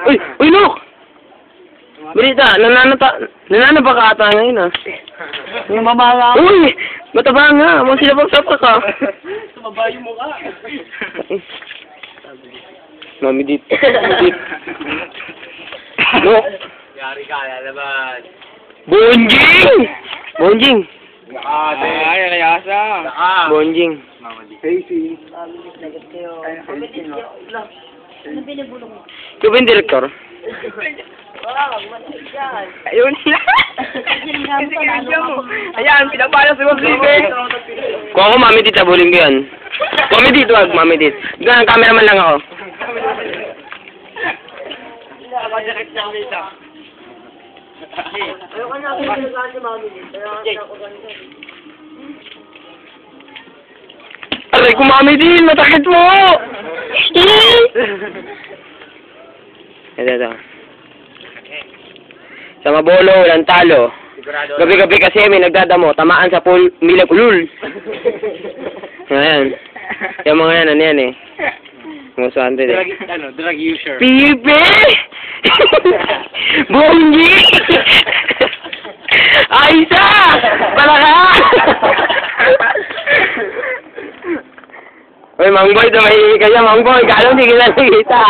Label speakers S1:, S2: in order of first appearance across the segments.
S1: Uy! Uy, look! Balita, nananaba ka ata ngayon, ah.
S2: Yung mamala.
S1: Uy! Mataba nga. Mga sila pagsapa ka.
S2: Tumaba yung mukha.
S1: Mami dito. Look!
S2: Yari ka, lalabas.
S1: Bonjing! Bonjing!
S2: Ay, kayasa.
S1: Bonjing.
S2: Casey.
S1: Ikaw ba yung director?
S2: Ayun na. Ayan, pinapala si Bob Libe.
S1: Kung ako, mami dito, abulin ko yan. Mami dito, wag, mami dito. Ikaw, cameraman lang ako.
S2: Nakajakit niya kita.
S3: Ayoko na ako si Mami dito. Kaya ako ganito.
S1: Aray ko, mami din, matakit mo! Ito. Sa Mabolo, walang talo. Gabi-gabi kasi may nagdadamo, tamaan sa pool, milag ulul. Ayan. Yung mga yan, ano yan eh. Mga suwante eh.
S2: Drug user.
S1: Pipe! Bongi! Aisa! Palaka! Uy, Mangboy, tumahihi ka siya, Mangboy. Kala hindi kita nakita.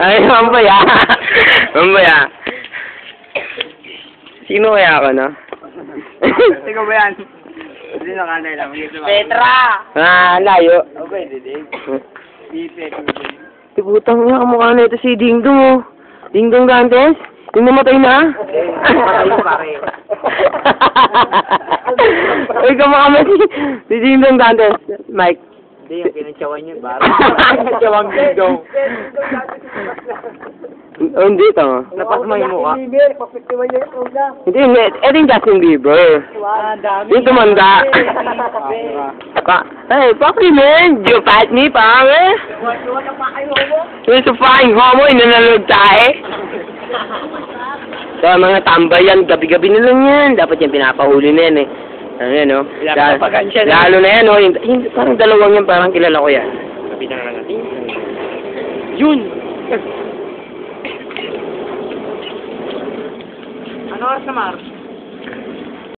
S1: Ay, Mangboy, ah. Mangboy, ah. Sino kaya ako, no?
S2: Tingnan mo yan. Hindi na kanay lang.
S3: Petra!
S1: Ah, layo.
S2: Okay, didig. Pipe.
S1: Putang nga, kamukha na ito si Ding Dong, oh. Ding Dong Dantes? Yung namatay na?
S2: Pare.
S1: Uy, kamukha mo si Ding Dong Dantes. Mike.
S2: Hindi, yung pinantsawan niya, baro. Pinantsawang Dingdong.
S1: Oh, hindi ito.
S2: Lapas mo yung mukha.
S1: Hindi, ito yung Justin Bieber. Yung tumanda. Pakli, man. You fight me, pare. Yung sufaing homo, inanalog tayo. So, mga tambay yan, gabi-gabi na lang yan. Dapat yan pinapahuli na yan, eh. Ano yan, no? Lalo na yan, no? Parang dalawang yan, parang kilala ko yan. Kapitan na natin. Yun!
S2: Ano oras na, Mar?